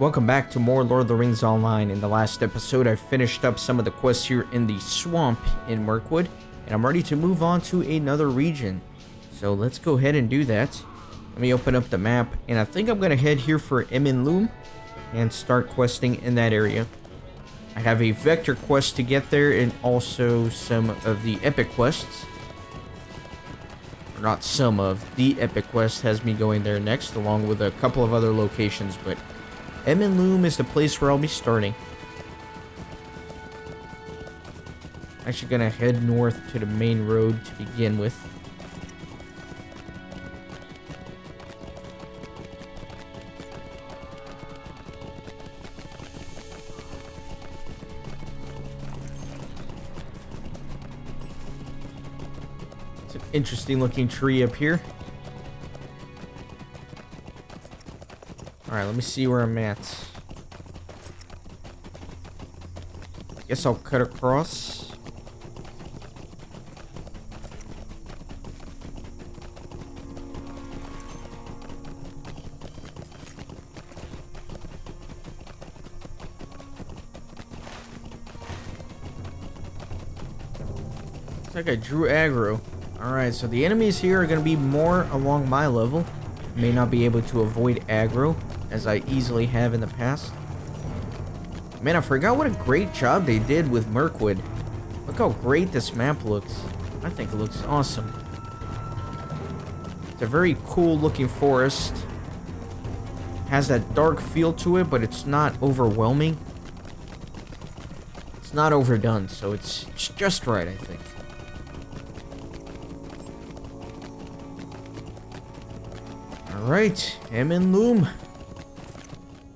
Welcome back to more Lord of the Rings Online. In the last episode, I finished up some of the quests here in the swamp in Mirkwood, and I'm ready to move on to another region. So let's go ahead and do that. Let me open up the map, and I think I'm going to head here for Loom and start questing in that area. I have a vector quest to get there, and also some of the epic quests. Or not some of, the epic quest has me going there next, along with a couple of other locations, but Loom is the place where I'll be starting. I'm actually gonna head north to the main road to begin with. It's an interesting looking tree up here. Alright, let me see where I'm at. I guess I'll cut across. Looks like I drew aggro. Alright, so the enemies here are going to be more along my level. May not be able to avoid aggro, as I easily have in the past. Man, I forgot what a great job they did with Mirkwood. Look how great this map looks. I think it looks awesome. It's a very cool looking forest. Has that dark feel to it, but it's not overwhelming. It's not overdone, so it's just right, I think. Alright, Loom.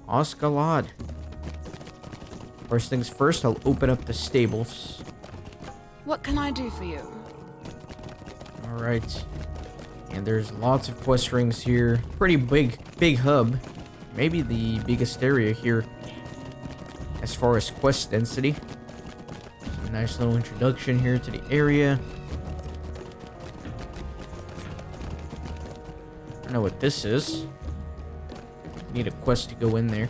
Galadh. First things first, I'll open up the stables. What can I do for you? Alright. And there's lots of quest rings here. Pretty big hub. Maybe the biggest area here as far as quest density. So nice little introduction here to the area. I don't know what this is. Need a quest to go in there.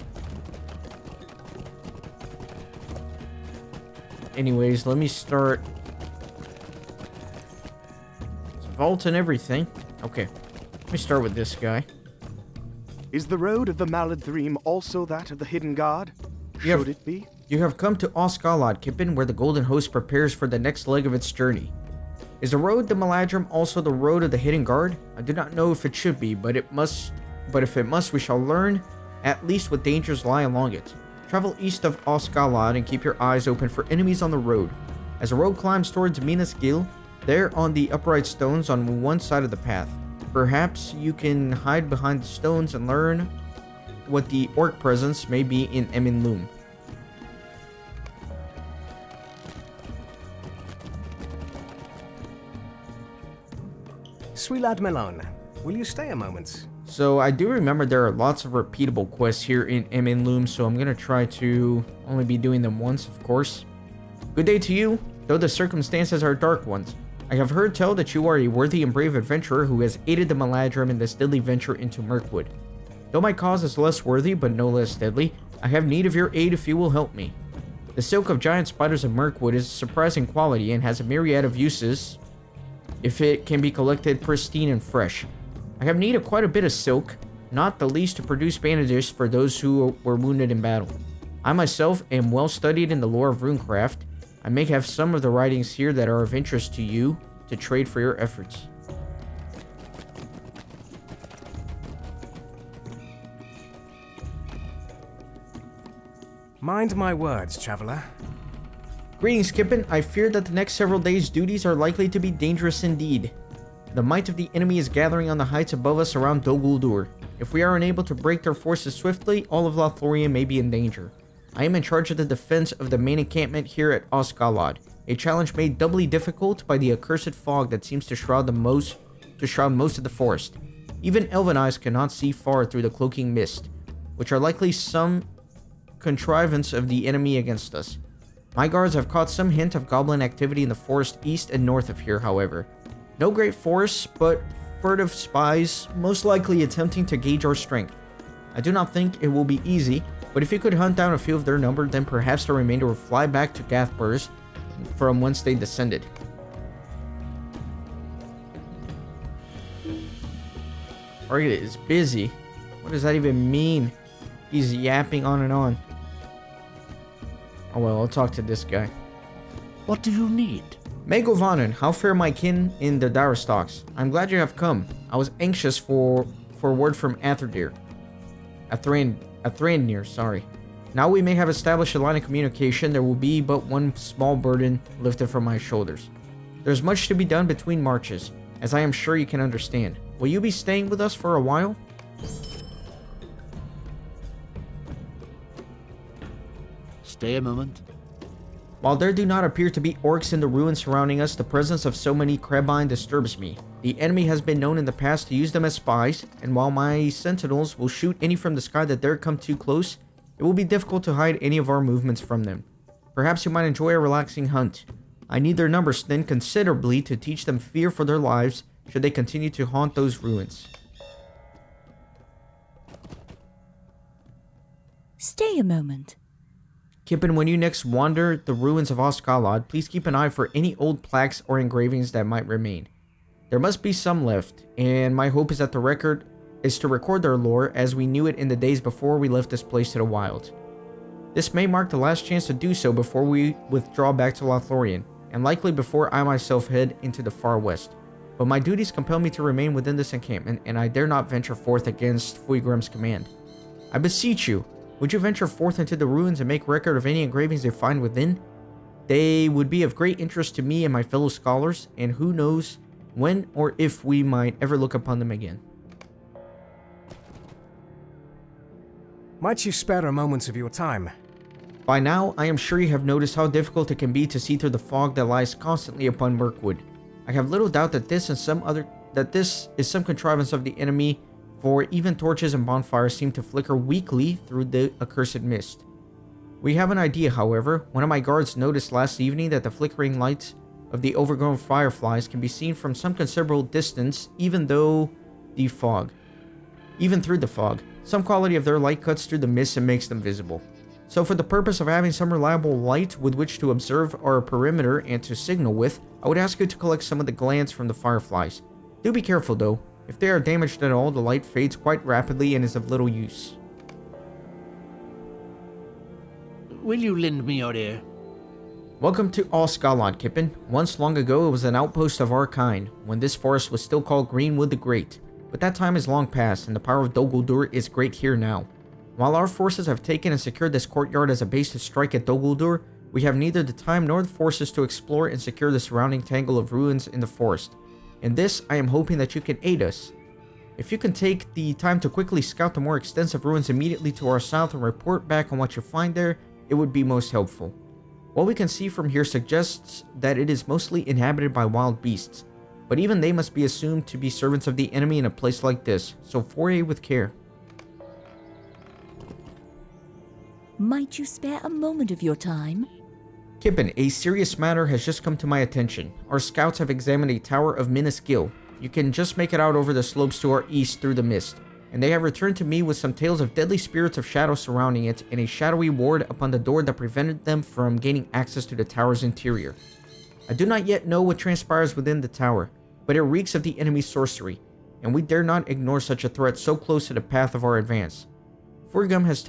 Anyways, let me start. It's a vault and everything. Okay, let me start with this guy. Is the road of the Maladhrim also that of the hidden god? Should it be? You have come to Galadh, Kippen, where the Golden Host prepares for the next leg of its journey. Is the road to Maladhrim also the road of the hidden guard? I do not know if it should be, but if it must, we shall learn at least what dangers lie along it. Travel east of Galadh and keep your eyes open for enemies on the road. As the road climbs towards Nazgûl, there on the upright stones on one side of the path. Perhaps you can hide behind the stones and learn what the orc presence may be in Loom. Sweet lad Malone, will you stay a moment? So I do remember there are lots of repeatable quests here in Loom, so I'm gonna try to only be doing them once, of course. Good day to you, though the circumstances are dark ones. I have heard tell that you are a worthy and brave adventurer who has aided the Maladhrim in this deadly venture into Mirkwood. Though my cause is less worthy, but no less deadly, I have need of your aid if you will help me. The silk of giant spiders of Mirkwood is surprising quality and has a myriad of uses if it can be collected pristine and fresh. I have need of quite a bit of silk, not the least to produce bandages for those who were wounded in battle. I myself am well studied in the lore of runecraft. I may have some of the writings here that are of interest to you to trade for your efforts. Mind my words, traveler. Greetings, Kippen. I fear that the next several days' duties are likely to be dangerous indeed. The might of the enemy is gathering on the heights above us around Dol Guldur. If we are unable to break their forces swiftly, all of Lothlorien may be in danger. I am in charge of the defense of the main encampment here at Galadh, a challenge made doubly difficult by the accursed fog that seems to shroud most of the forest. Even elven eyes cannot see far through the cloaking mist, which are likely some contrivance of the enemy against us. My guards have caught some hint of goblin activity in the forest east and north of here, however. No great force, but furtive spies, most likely attempting to gauge our strength. I do not think it will be easy, But if you could hunt down a few of their number, then perhaps the remainder would fly back to Gathburs from whence they descended. Target is busy. What does that even mean? He's yapping on and on. Oh well, I'll talk to this guy. What do you need? Megovanen, how fare my kin in the Darrastocks? I'm glad you have come. I was anxious for word from Athrandir, sorry. Now we may have established a line of communication, there will be but one small burden lifted from my shoulders. There's much to be done between marches, as I am sure you can understand. Will you be staying with us for a while? Stay a moment. While there do not appear to be orcs in the ruins surrounding us, the presence of so many Krebine disturbs me. The enemy has been known in the past to use them as spies, and while my sentinels will shoot any from the sky that dare come too close, it will be difficult to hide any of our movements from them. Perhaps you might enjoy a relaxing hunt. I need their numbers thinned considerably to teach them fear for their lives should they continue to haunt those ruins. Stay a moment. Kippen, when you next wander the ruins of Galadh, please keep an eye for any old plaques or engravings that might remain. There must be some left, and my hope is that the record is to record their lore as we knew it in the days before we left this place to the wild. This may mark the last chance to do so before we withdraw back to Lothlorien, and likely before I myself head into the far west. But my duties compel me to remain within this encampment, and I dare not venture forth against Fuigram's command. I beseech you, would you venture forth into the ruins and make record of any engravings they find within? They would be of great interest to me and my fellow scholars, and who knows when or if we might ever look upon them again. Might you spare a moment of your time? By now, I am sure you have noticed how difficult it can be to see through the fog that lies constantly upon Mirkwood. I have little doubt that this is some contrivance of the enemy, for even torches and bonfires seem to flicker weakly through the accursed mist. We have an idea, however. One of my guards noticed last evening that the flickering lights of the overgrown fireflies can be seen from some considerable distance, even through the fog. Some quality of their light cuts through the mist and makes them visible. So for the purpose of having some reliable light with which to observe our perimeter and to signal with, I would ask you to collect some of the glands from the fireflies. Do be careful though. If they are damaged at all, the light fades quite rapidly and is of little use. Will you lend me your ear? Welcome to Galadh, Kippen. Once long ago, it was an outpost of our kind, when this forest was still called Greenwood the Great. But that time is long past, and the power of Dol Guldur is great here now. While our forces have taken and secured this courtyard as a base to strike at Dol Guldur, we have neither the time nor the forces to explore and secure the surrounding tangle of ruins in the forest. In this, I am hoping that you can aid us. If you can take the time to quickly scout the more extensive ruins immediately to our south and report back on what you find there, it would be most helpful. What we can see from here suggests that it is mostly inhabited by wild beasts, but even they must be assumed to be servants of the enemy in a place like this, so foray with care. Might you spare a moment of your time? Kippen, a serious matter has just come to my attention. Our scouts have examined a tower of Minas Gil. You can just make it out over the slopes to our east through the mist, and they have returned to me with some tales of deadly spirits of shadow surrounding it and a shadowy ward upon the door that prevented them from gaining access to the tower's interior. I do not yet know what transpires within the tower, but it reeks of the enemy's sorcery, and we dare not ignore such a threat so close to the path of our advance. Fuigram has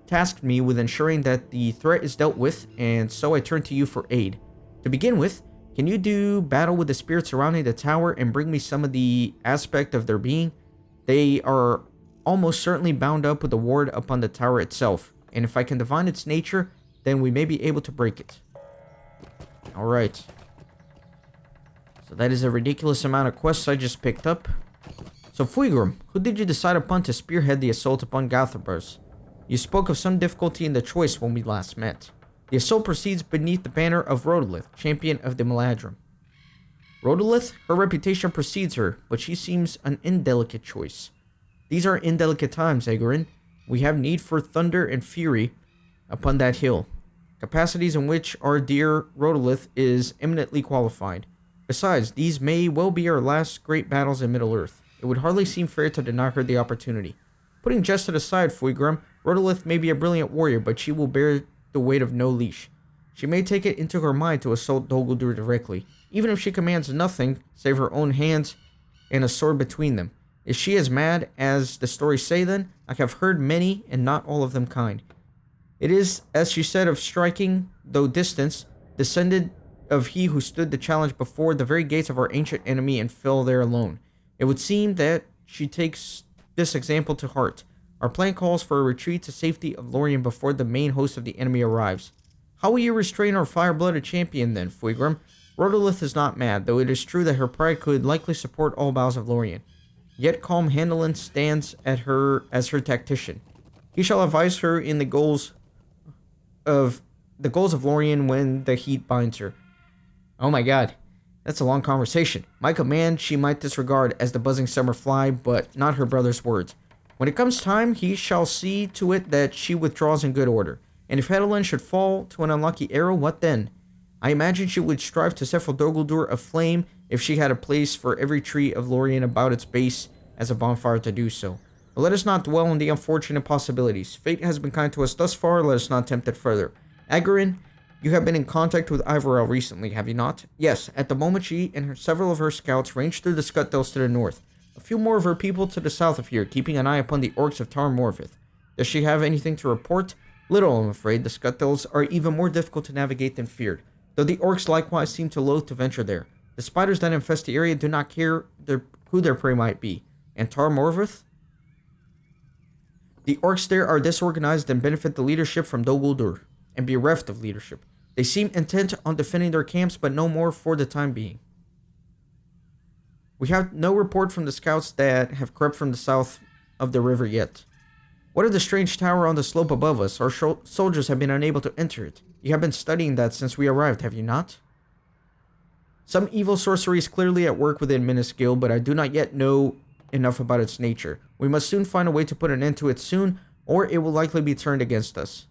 tasked me with ensuring that the threat is dealt with, and so I turn to you for aid. To begin with, can you do battle with the spirits surrounding the tower and bring me some of the aspect of their being? They are almost certainly bound up with the ward upon the tower itself, and if I can divine its nature, then we may be able to break it. Alright. So that is a ridiculous amount of quests I just picked up. So Fuigram, who did you decide upon to spearhead the assault upon Gathburs? You spoke of some difficulty in the choice when we last met. The assault proceeds beneath the banner of Rodolith, champion of the Meladrim. Rodolith? Her reputation precedes her, but she seems an indelicate choice. These are indelicate times, Egorin. We have need for thunder and fury upon that hill, capacities in which our dear Rodolith is eminently qualified. Besides, these may well be our last great battles in Middle-earth. It would hardly seem fair to deny her the opportunity. Putting jest aside, Fuigrim, Rodolith may be a brilliant warrior, but she will bear the weight of no leash. She may take it into her mind to assault Dol Guldur directly, even if she commands nothing save her own hands and a sword between them. Is she as mad as the stories say then? I have heard many, and not all of them kind. It is, as she said, of striking, though distance, descended of he who stood the challenge before the very gates of our ancient enemy and fell there alone. It would seem that she takes this example to heart. Our plan calls for a retreat to safety of Lorien before the main host of the enemy arrives. How will you restrain our fire-blooded champion then, Fuigrim? Rodolith is not mad, though it is true that her pride could likely support all bows of Lorien. Yet calm Handelin stands at her as her tactician. He shall advise her in the goals of Lorien when the heat binds her. Oh my god, that's a long conversation. My command she might disregard as the buzzing summer fly, but not her brother's words. When it comes time, he shall see to it that she withdraws in good order. And if Handelin should fall to an unlucky arrow, what then? I imagine she would strive to set Dol Guldur aflame if she had a place for every tree of Lorien about its base as a bonfire to do so. But let us not dwell on the unfortunate possibilities. Fate has been kind to us thus far, let us not tempt it further. Agarin, you have been in contact with Ivorel recently, have you not? Yes, at the moment she and several of her scouts ranged through the Scutdells to the north. A few more of her people to the south of here, keeping an eye upon the orcs of Tar Morvith. Does she have anything to report? Little, I'm afraid. The Scutdells are even more difficult to navigate than feared, though the orcs likewise seem to loathe to venture there. The spiders that infest the area do not care who their prey might be. And Tar Morvith? The orcs there are disorganized and benefit the leadership from Dol Guldur, and bereft of leadership. They seem intent on defending their camps, but no more for the time being. We have no report from the scouts that have crept from the south of the river yet. What of the strange tower on the slope above us? Our soldiers have been unable to enter it. You have been studying that since we arrived, have you not? Some evil sorcery is clearly at work within Minas Guild, but I do not yet know enough about its nature. We must soon find a way to put an end to it soon, or it will likely be turned against us.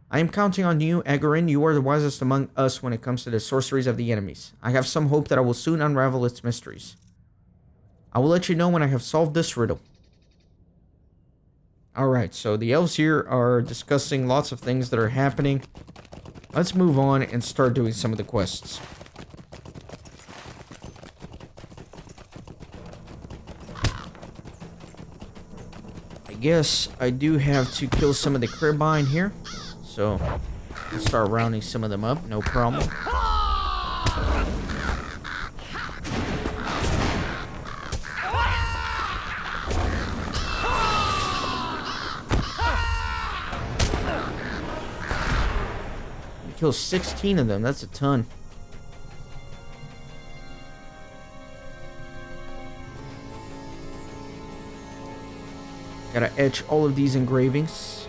I am counting on you, Agarin. You are the wisest among us when it comes to the sorceries of the enemies. I have some hope that I will soon unravel its mysteries. I will let you know when I have solved this riddle. Alright, so the elves here are discussing lots of things that are happening. Let's move on and start doing some of the quests. I guess I do have to kill some of the Cribine here. So, let's start rounding some of them up, no problem. Kill 16 of them, that's a ton. Gotta etch all of these engravings.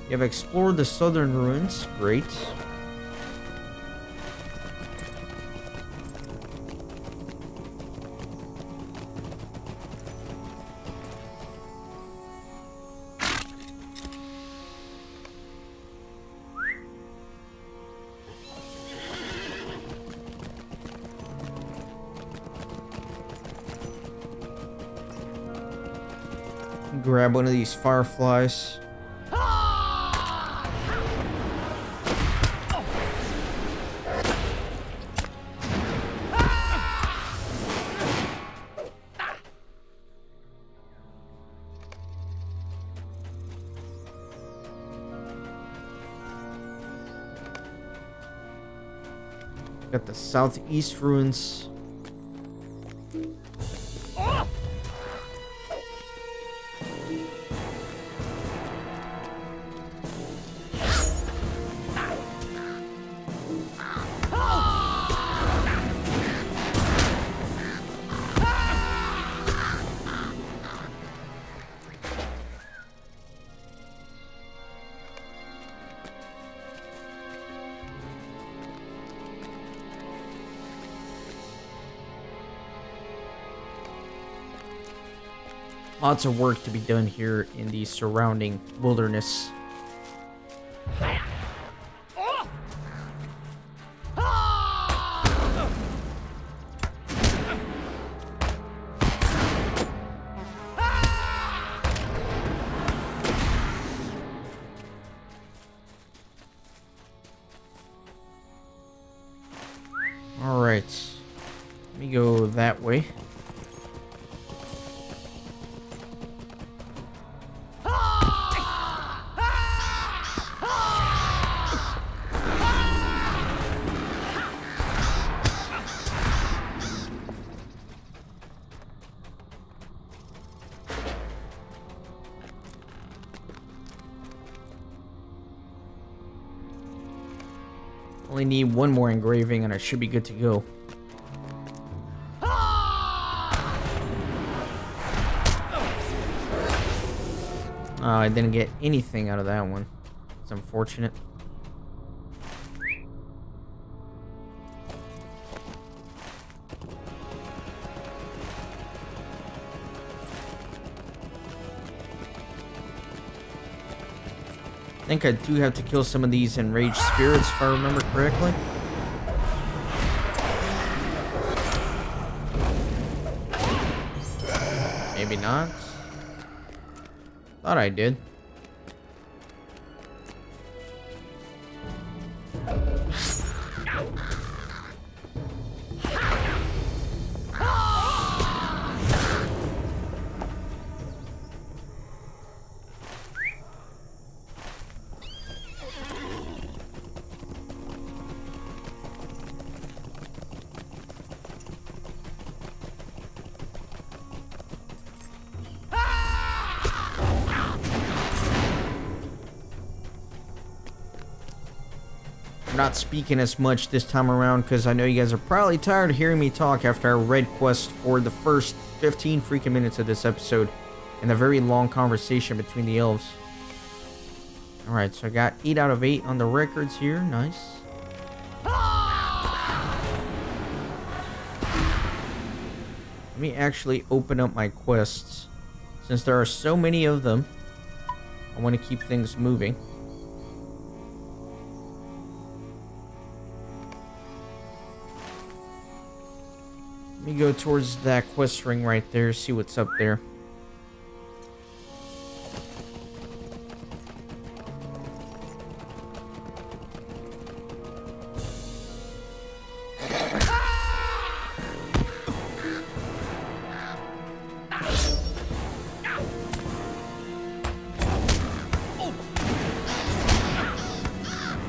You have explored the southern ruins, great. Grab one of these fireflies. Got the southeast ruins. Lots of work to be done here in the surrounding wilderness. Alright. Let me go that way. Only need one more engraving and I should be good to go. Oh, I didn't get anything out of that one. It's unfortunate. I think I do have to kill some of these enraged spirits if I remember correctly. Maybe not. Thought I did. Not speaking as much this time around because I know you guys are probably tired of hearing me talk after I read quest for the first 15 freaking minutes of this episode and the very long conversation between the elves. Alright, so I got 8 out of 8 on the records here. Nice. Let me actually open up my quests. Since there are so many of them, I want to keep things moving. Let me go towards that quest ring right there, see what's up there.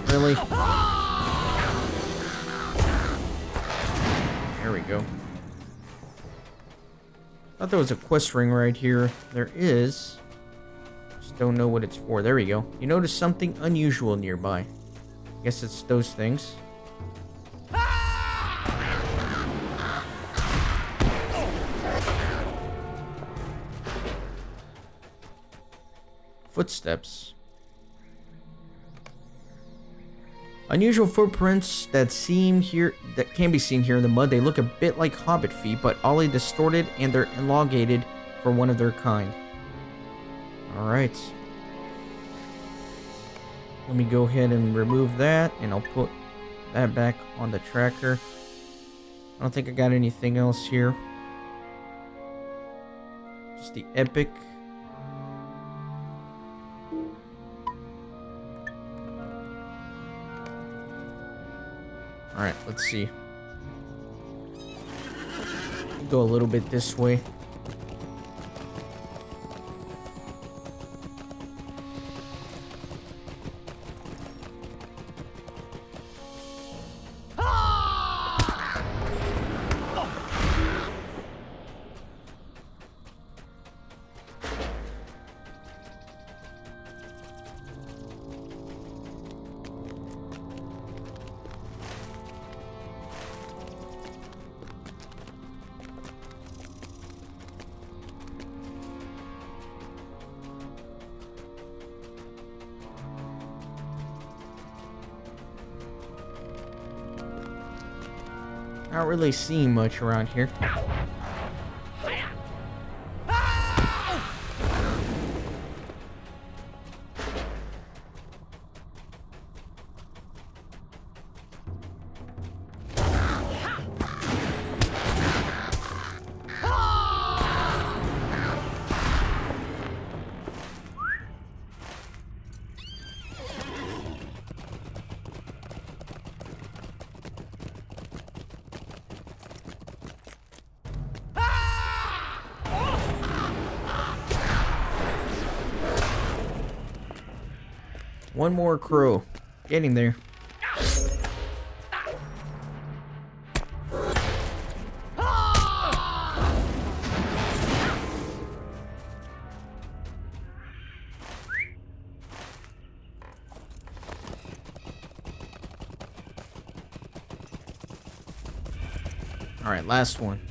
Really? There we go. Thought there was a quest ring right here. There is. Just don't know what it's for. There we go. You notice something unusual nearby. Guess it's those things. Footsteps. Unusual footprints that can be seen here in the mud. They look a bit like hobbit feet, but oddly distorted, and they're elongated for one of their kind. Alright. Let me go ahead and remove that, and I'll put that back on the tracker. I don't think I got anything else here. Just the epic. Alright, let's see. Go a little bit this way. Not really seeing much around here. One more crow. Getting there. Alright, last one.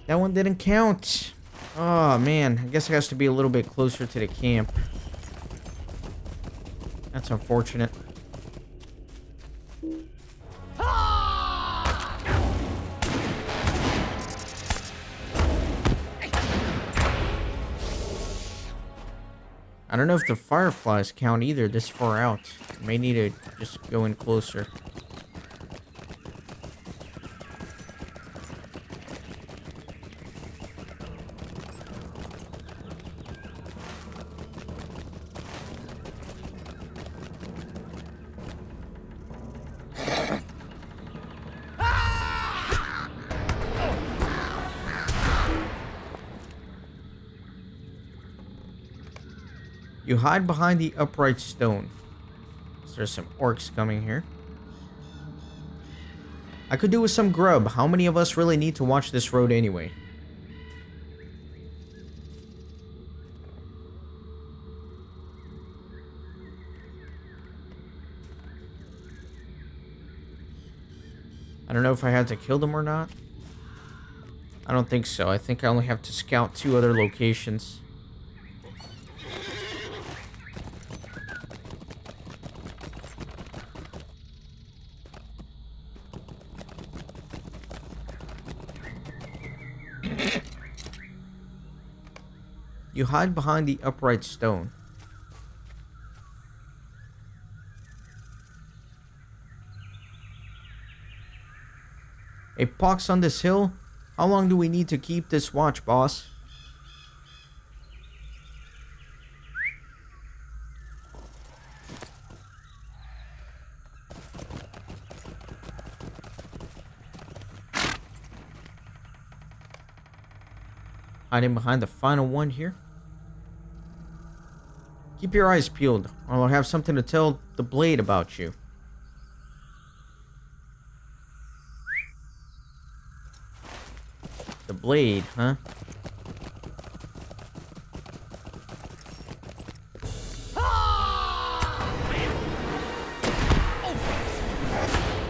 That one didn't count. Oh man, I guess it has to be a little bit closer to the camp. That's unfortunate. I don't know if the fireflies count either this far out. May need to just go in closer. You hide behind the upright stone. So there's some orcs coming here. I could do with some grub. How many of us really need to watch this road anyway? I don't know if I had to kill them or not. I don't think so. I think I only have to scout 2 other locations. You hide behind the upright stone. A pox on this hill? How long do we need to keep this watch, boss? Hiding behind the final one here. Keep your eyes peeled, or I'll have something to tell the blade about you. The blade, huh?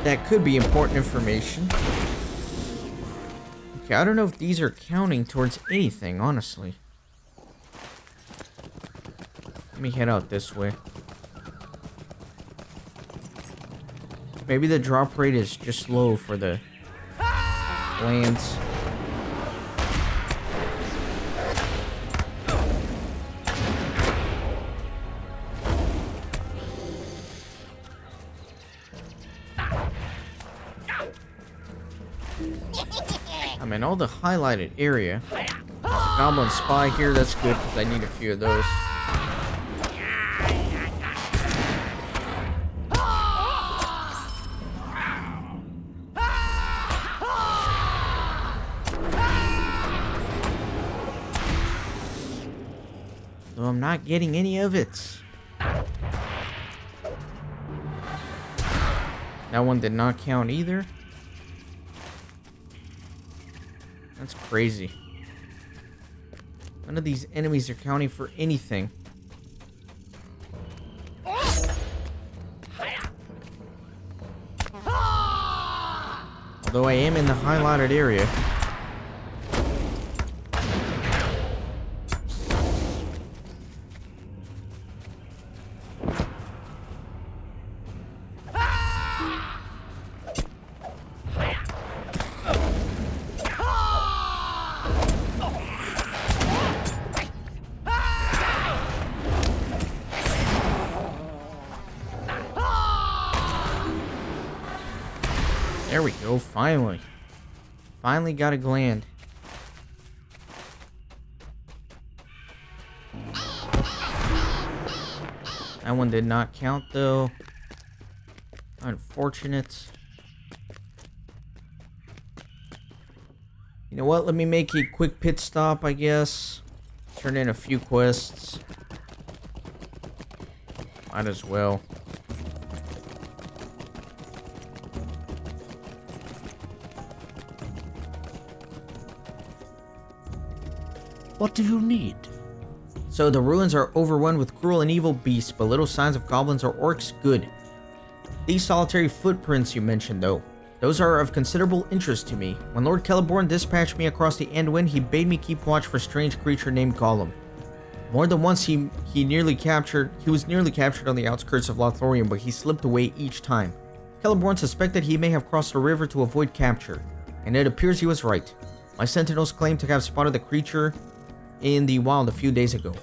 That could be important information. Okay, I don't know if these are counting towards anything, honestly. Let me head out this way. Maybe the drop rate is just low for the lands. I'm in all the highlighted area. There's a goblin spy here, that's good because I need a few of those. Though I'm not getting any of it. That one did not count either. That's crazy. None of these enemies are counting for anything. Although I am in the highlighted area. There we go, finally. Finally got a gland. That one did not count though. Unfortunate. You know what? Let me make a quick pit stop, I guess. Turn in a few quests. Might as well. What do you need? So the ruins are overrun with cruel and evil beasts, but little signs of goblins or orcs. Good. These solitary footprints you mentioned, though. Those are of considerable interest to me. When Lord Celeborn dispatched me across the Anduin, he bade me keep watch for a strange creature named Gollum. More than once he was nearly captured on the outskirts of Lothlorien, but he slipped away each time. Celeborn suspected he may have crossed the river to avoid capture, and it appears he was right. My sentinels claim to have spotted the creature in the wild a few days ago.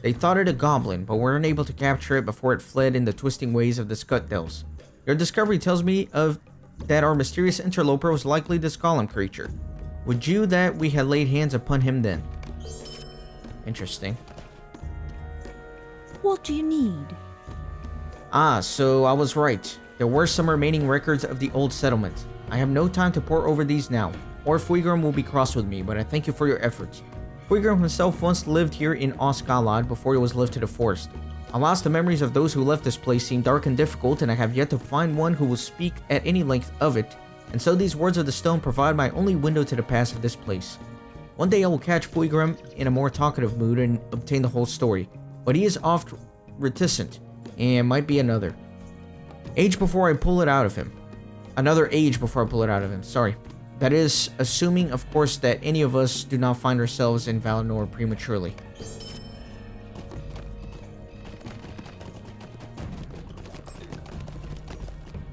They thought it a goblin, but were unable to capture it before it fled in the twisting ways of the Scut Dells. Your discovery tells me that our mysterious interloper was likely this Gollum creature. Would you that we had laid hands upon him then? Interesting. What do you need? Ah, so I was right. There were some remaining records of the old settlement. I have no time to pore over these now, or Fuigrim will be cross with me, but I thank you for your efforts. Fuigrim himself once lived here in Galadh before he was left to the forest. Alas, the memories of those who left this place seem dark and difficult, and I have yet to find one who will speak at any length of it, and so these words of the stone provide my only window to the past of this place. One day I will catch Fuigrim in a more talkative mood and obtain the whole story, but he is oft reticent, and might be another age before I pull it out of him. Sorry. That is, assuming, of course, that any of us do not find ourselves in Valinor prematurely.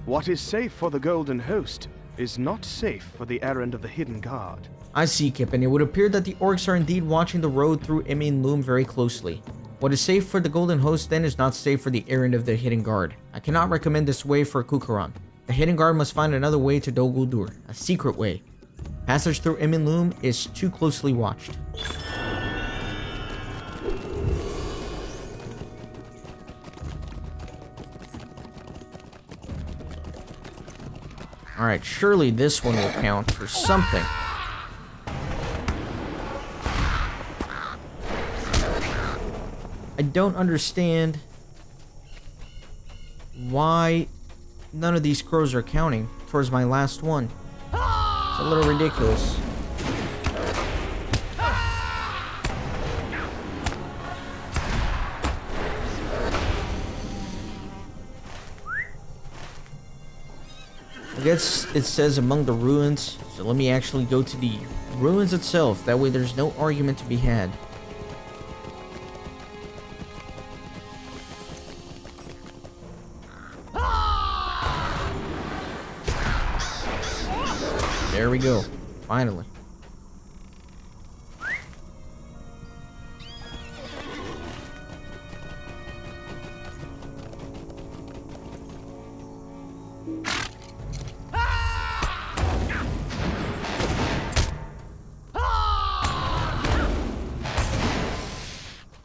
What is safe for the Golden Host is not safe for the errand of the Hidden Guard. I see, Kip, and it would appear that the orcs are indeed watching the road through Emin Loom very closely. What is safe for the Golden Host then is not safe for the errand of the Hidden Guard. I cannot recommend this way for Cuchulainn. The Hidden Guard must find another way to Dol Guldur, a secret way. Passage through Emin Loom is too closely watched. Alright, surely this one will count for something. I don't understand why none of these crows are counting towards my last one. It's a little ridiculous. I guess it says among the ruins, so let me actually go to the ruins itself. That way there's no argument to be had. There we go. Finally.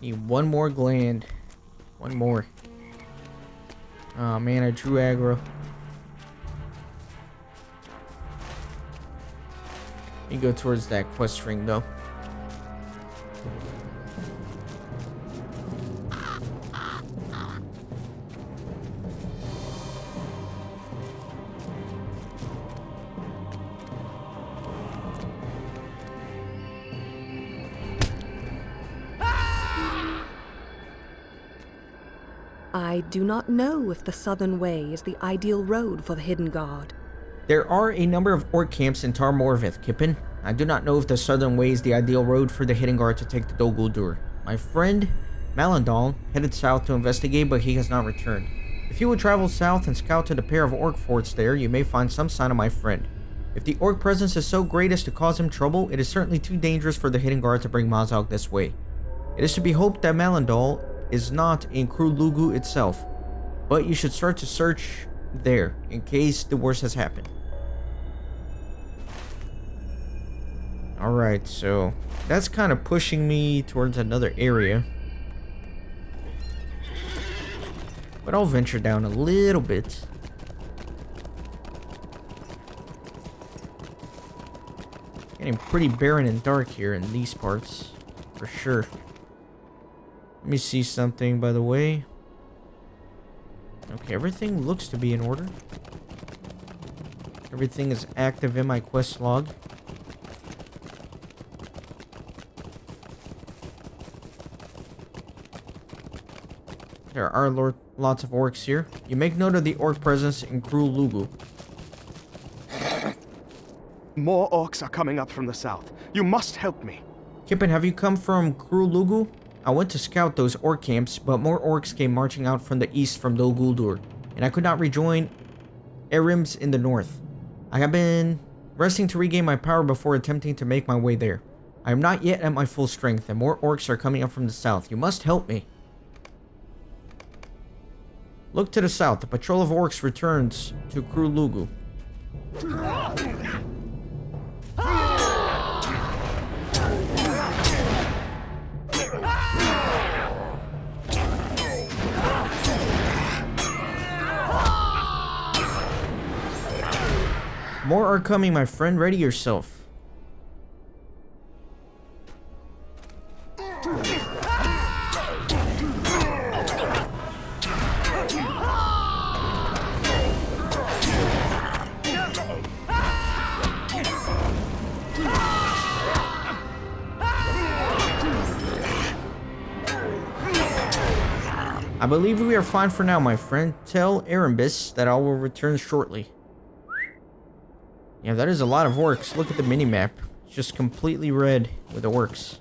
Need one more gland. One more. Oh man, I drew aggro. Let me go towards that quest ring though. I do not know if the Southern Way is the ideal road for the Hidden Guard. There are a number of orc camps in Tar Morvith, Kippen. I do not know if the Southern Way is the ideal road for the Hidden Guard to take to Dol Guldur. My friend, Malandal, headed south to investigate, but he has not returned. If you would travel south and scout to the pair of orc forts there, you may find some sign of my friend. If the orc presence is so great as to cause him trouble, it is certainly too dangerous for the Hidden Guard to bring Mazog this way. It is to be hoped that Malandal is not in Cru Lugu itself, but you should start to search there in case the worst has happened. Alright, so that's kind of pushing me towards another area, but I'll venture down a little bit. Getting pretty barren and dark here in these parts, for sure. Let me see something, by the way. Okay, everything looks to be in order. Everything is active in my quest log. There are lots of orcs here. You make note of the orc presence in Cruel Lugu. More orcs are coming up from the south. You must help me. Kippen, have you come from Cruel Lugu? I went to scout those orc camps, but more orcs came marching out from the east from Dol Guldur, and I could not rejoin Erims in the north. I have been resting to regain my power before attempting to make my way there. I am not yet at my full strength, and more orcs are coming up from the south. You must help me. Look to the south. The patrol of orcs returns to Cruel Lugu. More are coming, my friend. Ready yourself. I believe we are fine for now, my friend. Tell Erebus that I will return shortly. Yeah, that is a lot of orcs. Look at the minimap. It's just completely red with the orcs.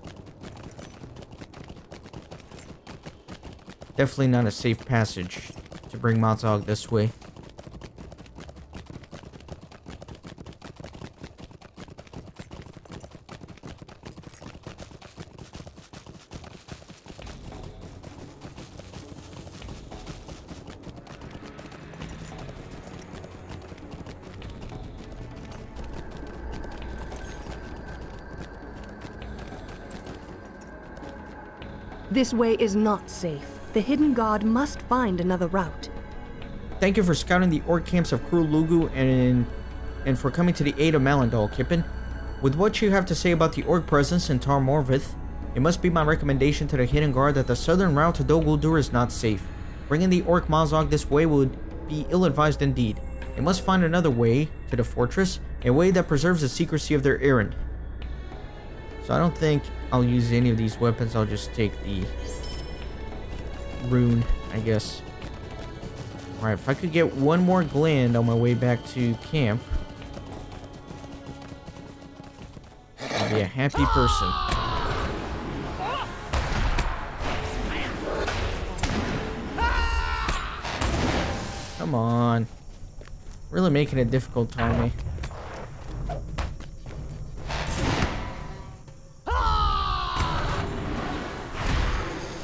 Definitely not a safe passage to bring Mazog this way. This way is not safe. The hidden god must find another route. Thank you for scouting the orc camps of Cruel Lugu and for coming to the aid of Malindal, Kippen. With what you have to say about the orc presence in Tar Morvith, it must be my recommendation to the hidden guard that the southern route to Dol Guldur is not safe. Bringing the orc Mazog this way would be ill-advised indeed. They must find another way to the fortress, a way that preserves the secrecy of their errand. So I don't think I'll use any of these weapons. I'll just take the rune, I guess. Alright, if I could get one more gland on my way back to camp, I'll be a happy person. Come on. Really making it difficult on me.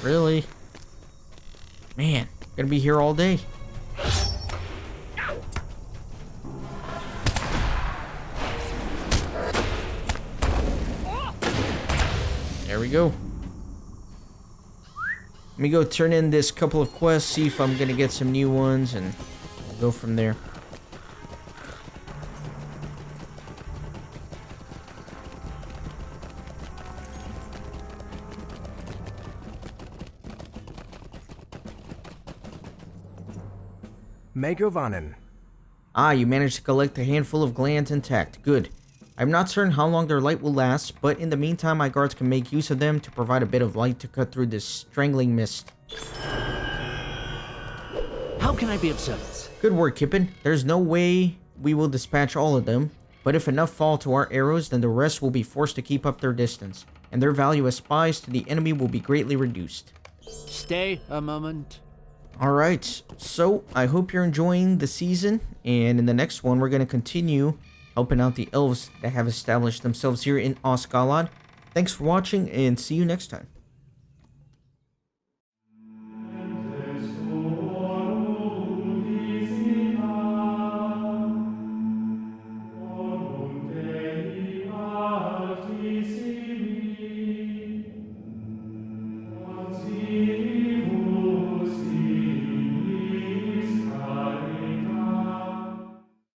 Really? Man, gonna be here all day. There we go. Let me go turn in this couple of quests, see if I'm gonna get some new ones, and we'll go from there. Megovanen. Ah, you managed to collect a handful of glands intact. Good. I'm not certain how long their light will last, but in the meantime, my guards can make use of them to provide a bit of light to cut through this strangling mist. How can I be of service? Good work, Kippen. There's no way we will dispatch all of them, but if enough fall to our arrows, then the rest will be forced to keep up their distance, and their value as spies to the enemy will be greatly reduced. Stay a moment. Alright, so I hope you're enjoying the season, and in the next one, we're going to continue helping out the elves that have established themselves here in Galadh. Thanks for watching, and see you next time.